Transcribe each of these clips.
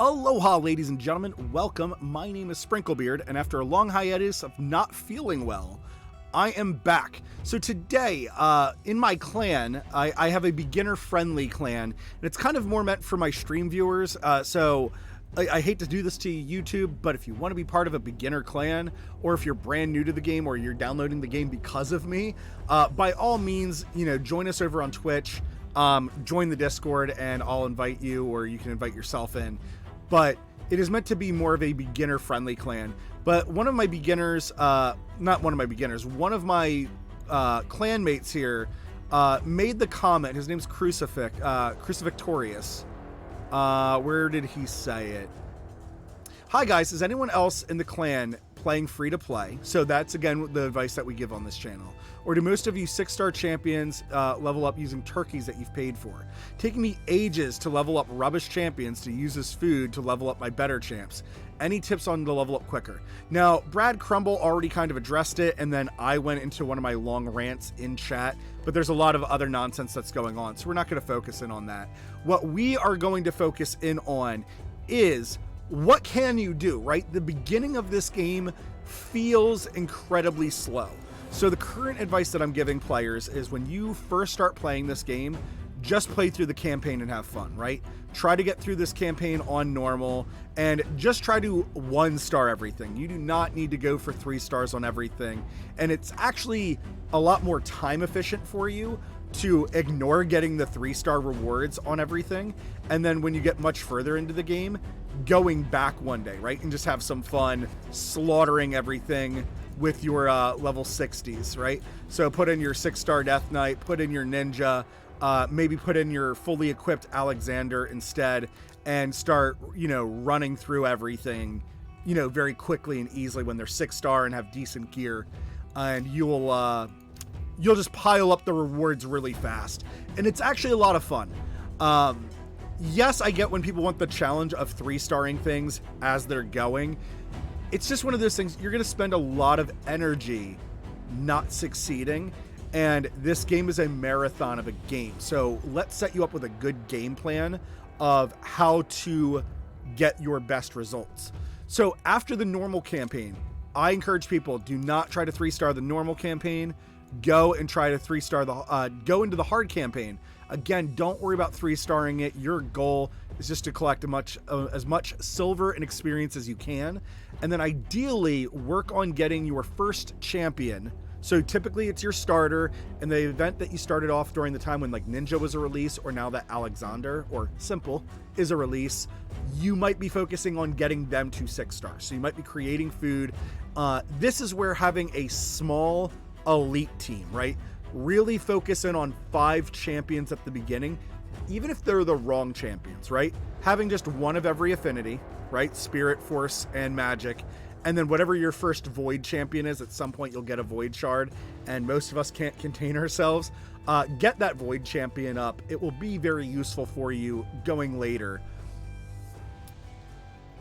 Aloha, ladies and gentlemen. Welcome. My name is SprinkleBeard, and after a long hiatus of not feeling well, I am back. So today, in my clan, I have a beginner-friendly clan, and it's kind of more meant for my stream viewers. So I hate to do this to YouTube, but if you want to be part of a beginner clan, or if you're brand new to the game, or you're downloading the game because of me, by all means, join us over on Twitch. Join the Discord, and I'll invite you, or you can invite yourself in. But it is meant to be more of a beginner-friendly clan. But one of my beginners, one of my clan mates here made the comment. His name's Crucifixtorious. Where did he say it? Hi guys, is anyone else in the clan playing free to play? So that's again the advice that we give on this channel. Or do most of you 6-star champions level up using turkeys that you've paid for? Taking me ages to level up rubbish champions to use as food to level up my better champs. Any tips on to level up quicker? Now, Brad Crumble already kind of addressed it, and then I went into one of my long rants in chat, but there's a lot of other nonsense that's going on, so we're not going to focus in on that. What we are going to focus in on is what can you do, right? The beginning of this game feels incredibly slow. So the current advice that I'm giving players is when you first start playing this game, just play through the campaign and have fun, right? Try to get through this campaign on normal and just try to 1-star everything. You do not need to go for 3 stars on everything. And it's actually a lot more time efficient for you to ignore getting the 3-star rewards on everything. And then when you get much further into the game, going back one day, right? And just have some fun slaughtering everything with your level 60s, right? So put in your 6-star Death Knight, put in your Ninja, maybe put in your fully equipped Alexander instead, and start, running through everything, very quickly and easily when they're 6-star and have decent gear. And you'll just pile up the rewards really fast. And it's actually a lot of fun. Yes, I get when people want the challenge of 3-starring things as they're going. It's just one of those things, you're going to spend a lot of energy not succeeding, and this game is a marathon of a game. So let's set you up with a good game plan of how to get your best results. So after the normal campaign, I encourage people, do not try to 3-star the normal campaign. Go and try to 3-star go into the hard campaign. Again, don't worry about 3-starring it. Your goal is just to collect as much silver and experience as you can. And then ideally work on getting your first champion. So typically it's your starter, and the event that you started off during the time when like Ninja was a release, or now that Alexander or Simple is a release, you might be focusing on getting them to 6 stars. So you might be creating food. This is where having a small elite team, right? Really focus in on 5 champions at the beginning, even if they're the wrong champions, right? Having just one of every affinity, right? Spirit, Force, and Magic. And then whatever your first Void champion is, at some point you'll get a Void Shard, and most of us can't contain ourselves. Get that Void champion up. It will be very useful for you going later.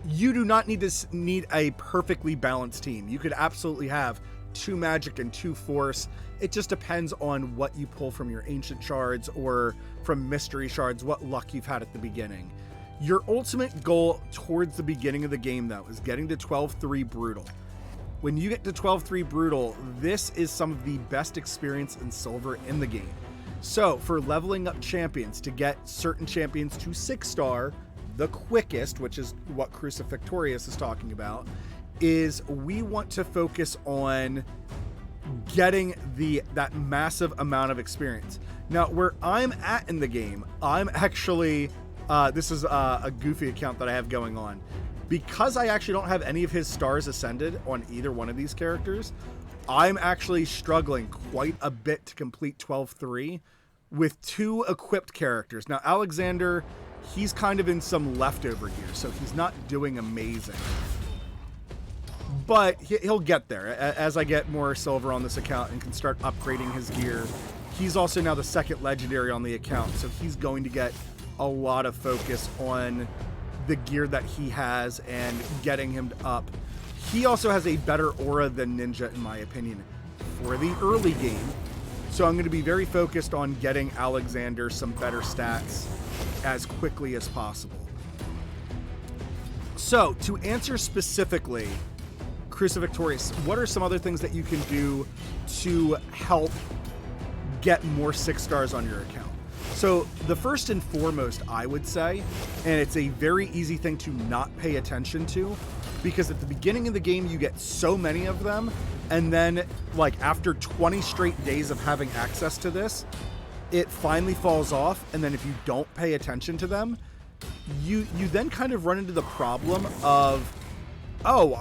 You do not need a perfectly balanced team. You could absolutely have 2 Magic and 2 Force. It just depends on what you pull from your Ancient Shards or from Mystery Shards, what luck you've had at the beginning. Your ultimate goal towards the beginning of the game, though, is getting to 12-3 Brutal. When you get to 12-3 Brutal, this is some of the best experience in silver in the game. So for leveling up champions, to get certain champions to 6-star, the quickest, which is what Crucifixtorious is talking about, is we want to focus on getting that massive amount of experience. Now, where I'm at in the game, I'm actually, this is a goofy account that I have going on. Because I actually don't have any of his stars ascended on either one of these characters, I'm actually struggling quite a bit to complete 12-3 with 2 equipped characters. Now, Alexander, he's kind of in some leftover gear, so he's not doing amazing. But he'll get there as I get more silver on this account and can start upgrading his gear. He's also now the 2nd legendary on the account, so he's going to get a lot of focus on the gear that he has and getting him up. He also has a better aura than Ninja, in my opinion, for the early game. So I'm going to be very focused on getting Alexander some better stats as quickly as possible. So, to answer specifically, Crucifixtorious, what are some other things that you can do to help get more 6 stars on your account? So, the first and foremost, I would say, and it's a very easy thing to not pay attention to, because at the beginning of the game, you get so many of them, and then, like, after 20 straight days of having access to this, it finally falls off, and then if you don't pay attention to them, you then kind of run into the problem of, oh,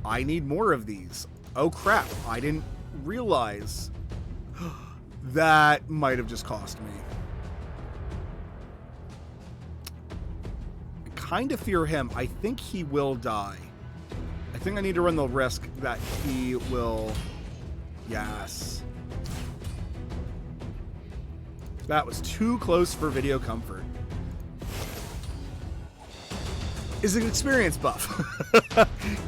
I need more of these. Oh crap, I didn't realize that might have just cost me. I kind of fear him. I think he will die. I think I need to run the risk that he will. Yes. That was too close for video comfort. Is an experience buff.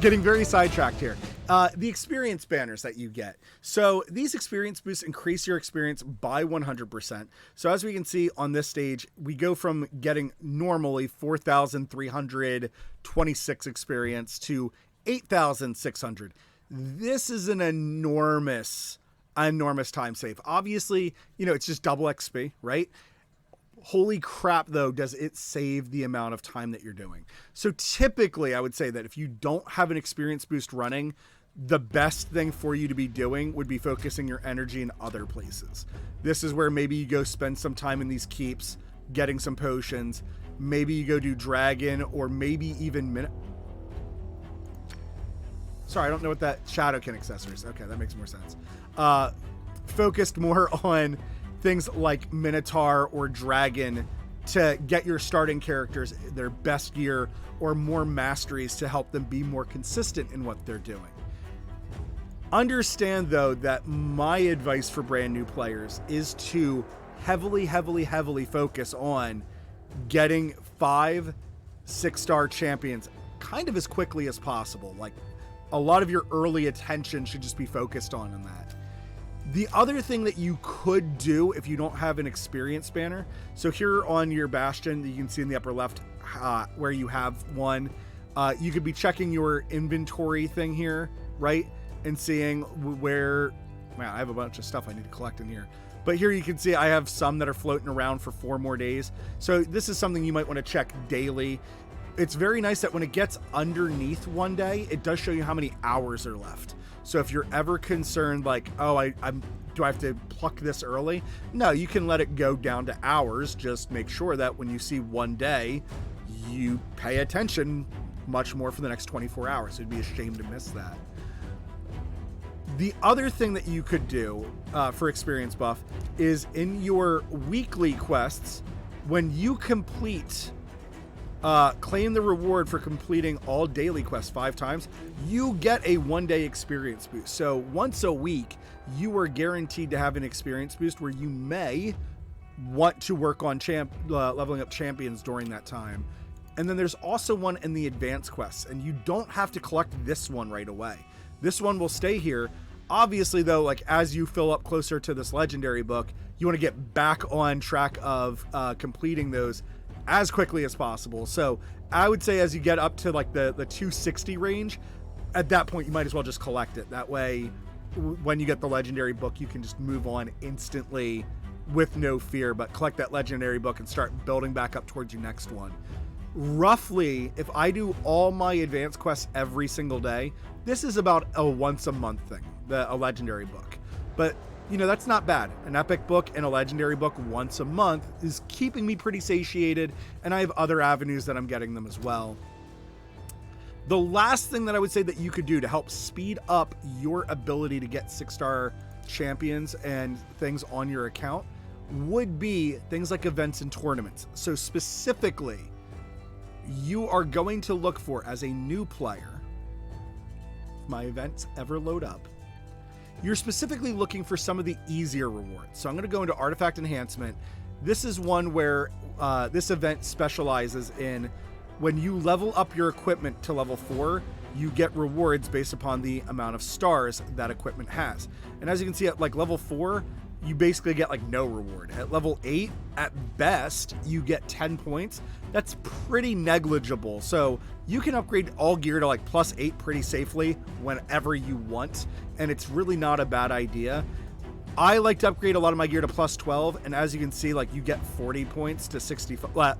Getting very sidetracked here. The experience banners that you get. So these experience boosts increase your experience by 100%. So as we can see on this stage, we go from getting normally 4,326 experience to 8,600. This is an enormous time save. Obviously, you know, it's just double XP, right? Holy crap, though, does it save the amount of time that you're doing. So typically, I would say that if you don't have an experience boost running, the best thing for you to be doing would be focusing your energy in other places. This is where maybe you go spend some time in these keeps, getting some potions. Maybe you go do dragon, or maybe even Sorry, I don't know what that Shadowkin accessory is. Okay, that makes more sense. Focused more on things like Minotaur or Dragon to get your starting characters their best gear or more masteries to help them be more consistent in what they're doing. Understand, though, that my advice for brand new players is to heavily focus on getting 5 6-star champions kind of as quickly as possible. Like, a lot of your early attention should just be focused on that. The other thing that you could do if you don't have an experience banner, so here on your Bastion, you can see in the upper left where you have one, you could be checking your inventory thing here, right? And seeing where, man, I have a bunch of stuff I need to collect in here. But here you can see I have some that are floating around for 4 more days. So this is something you might want to check daily. It's very nice that when it gets underneath one day, it does show you how many hours are left. So if you're ever concerned, like, oh, do I have to pluck this early? No, you can let it go down to hours. Just make sure that when you see one day, you pay attention much more for the next 24 hours. It'd be a shame to miss that. The other thing that you could do for experience buff is in your weekly quests, when you complete claim the reward for completing all daily quests 5 times, you get a 1-day experience boost. So once a week, you are guaranteed to have an experience boost where you may want to work on leveling up champions during that time. And then there's also one in the advanced quests, and you don't have to collect this one right away. This one will stay here. Obviously, though, like, as you fill up closer to this legendary book, you want to get back on track of completing those as quickly as possible. So I would say as you get up to like the 260 range, at that point you might as well just collect it. That way when you get the legendary book, you can just move on instantly with no fear, but collect that legendary book and start building back up towards your next one. Roughly, if I do all my advanced quests every single day, this is about a once a month thing, a legendary book. But you know, that's not bad. An epic book and a legendary book once a month is keeping me pretty satiated, and I have other avenues that I'm getting them as well. The last thing that I would say that you could do to help speed up your ability to get 6-star champions and things on your account would be things like events and tournaments. So specifically, you are going to look for, as a new player, if my events ever load up, you're specifically looking for some of the easier rewards. So I'm going to go into Artifact Enhancement. This is one where this event specializes in when you level up your equipment to level 4, you get rewards based upon the amount of stars that equipment has. And as you can see at like level 4, you basically get like no reward. At level 8, at best, you get 10 points, that's pretty negligible. So you can upgrade all gear to like +8 pretty safely whenever you want, and it's really not a bad idea. I like to upgrade a lot of my gear to +12, and as you can see, like you get 40 points to 65, well,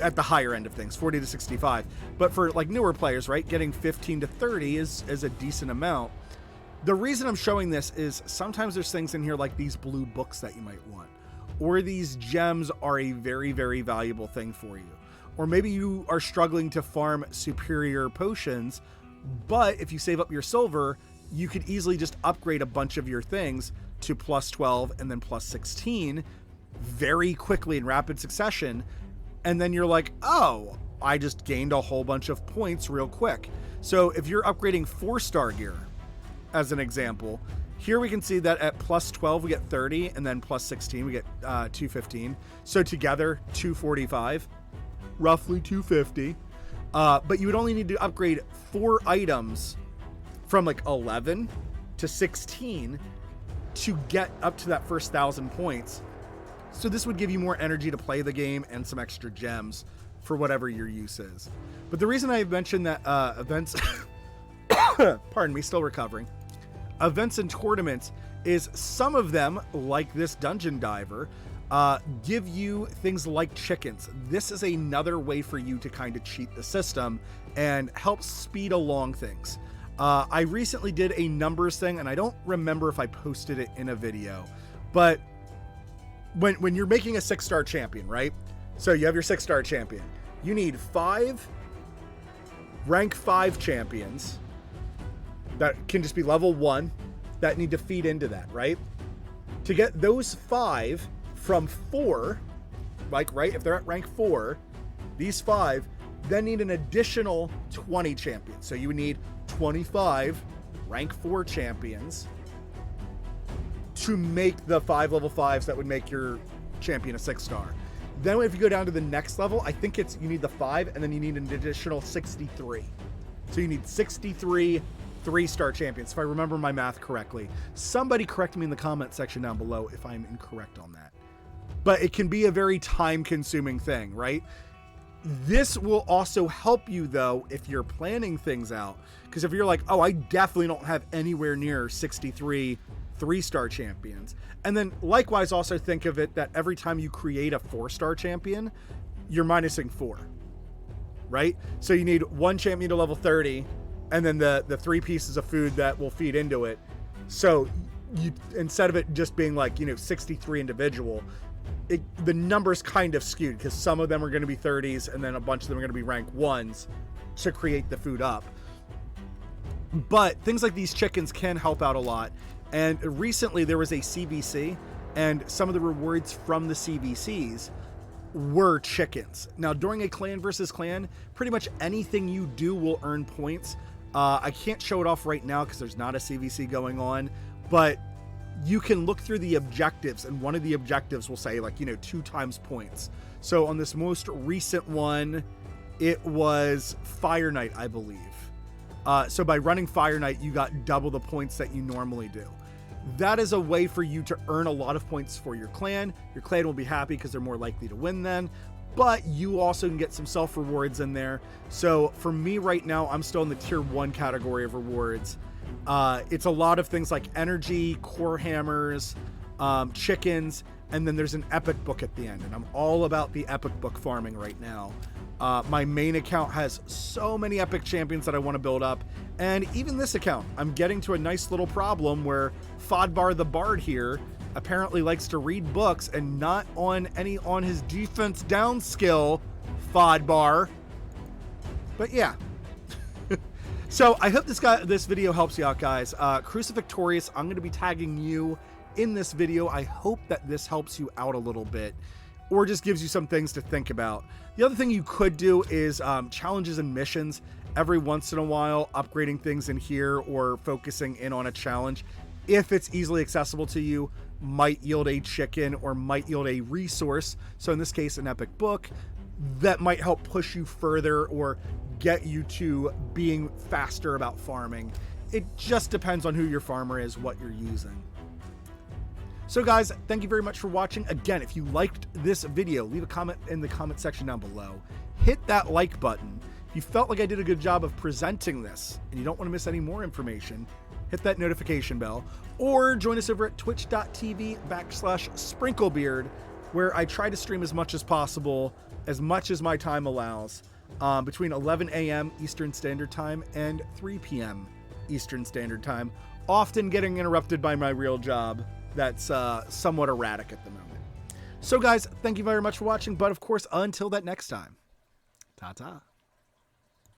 at the higher end of things, 40 to 65. But for like newer players, right, getting 15 to 30 is a decent amount. The reason I'm showing this is sometimes there's things in here like these blue books that you might want, or these gems are a very, very valuable thing for you. Or maybe you are struggling to farm superior potions, but if you save up your silver, you could easily just upgrade a bunch of your things to +12 and then +16 very quickly in rapid succession. And then you're like, oh, I just gained a whole bunch of points real quick. So if you're upgrading 4-star gear, as an example, here we can see that at +12 we get 30, and then +16 we get 215. So together 245, roughly 250. But you would only need to upgrade 4 items from like 11 to 16 to get up to that first 1,000 points. So this would give you more energy to play the game and some extra gems for whatever your use is. But the reason I mentioned that events, pardon me, still recovering, events and tournaments is some of them, like this Dungeon Diver, give you things like chickens. This is another way for you to kind of cheat the system and help speed along things. I recently did a numbers thing, and I don't remember if I posted it in a video, but when you're making a 6-star champion, right? So you have your 6-star champion. You need 5 rank 5 champions that can just be level 1 that need to feed into that, right? To get those 5 from 4, like, right, if they're at rank 4, these 5 then need an additional 20 champions. So you would need 25 rank 4 champions to make the 5 level 5s that would make your champion a 6-star. Then if you go down to the next level, I think it's you need the 5 and then you need an additional 63. So you need 63 3-star champions, if I remember my math correctly. Somebody correct me in the comment section down below if I'm incorrect on that. But it can be a very time-consuming thing, right? This will also help you, though, if you're planning things out. Because if you're like, oh, I definitely don't have anywhere near 63 3-star champions. And then likewise also think of it that every time you create a 4-star champion, you're minusing 4, right? So you need 1 champion to level 30, and then the 3 pieces of food that will feed into it. So you, instead of it just being like, 63 individual, the number's kind of skewed because some of them are going to be 30s and then a bunch of them are going to be rank 1s to create the food up. But things like these chickens can help out a lot. And recently there was a CVC, and some of the rewards from the CVCs were chickens. Now, during a clan versus clan, pretty much anything you do will earn points. I can't show it off right now because there's not a CVC going on, but you can look through the objectives, and one of the objectives will say 2 times points. So on this most recent one, it was Fire Night, I believe. So by running Fire Night, you got double the points that you normally do. That is a way for you to earn a lot of points for your clan. Your clan will be happy because they're more likely to win then, but you also can get some self rewards in there. So for me right now, I'm still in the tier 1 category of rewards. It's a lot of things like energy, core hammers, chickens, and then there's an epic book at the end. And I'm all about the epic book farming right now. My main account has so many epic champions that I want to build up. And even this account, I'm getting to a nice little problem where Fodbar the Bard here apparently likes to read books and not on his defense down skill, Fodbar. But yeah. So I hope this video helps you out, guys. Crucifvictorious, I'm going to be tagging you in this video. I hope that this helps you out a little bit, or just gives you some things to think about. The other thing you could do is challenges and missions. Every once in a while, upgrading things in here or focusing in on a challenge, if it's easily accessible to you, might yield a chicken or might yield a resource. So in this case, an epic book that might help push you further or get you to being faster about farming. It just depends on who your farmer is, what you're using. So guys, thank you very much for watching. Again, if you liked this video, leave a comment in the comment section down below. Hit that like button. If you felt like I did a good job of presenting this and you don't want to miss any more information, hit that notification bell, or join us over at twitch.tv/SprinkleBeard, where I try to stream as much as possible, as much as my time allows, between 11 a.m. Eastern Standard Time and 3 p.m. Eastern Standard Time, often getting interrupted by my real job that's somewhat erratic at the moment. So guys, thank you very much for watching, but of course, until that next time, ta-ta.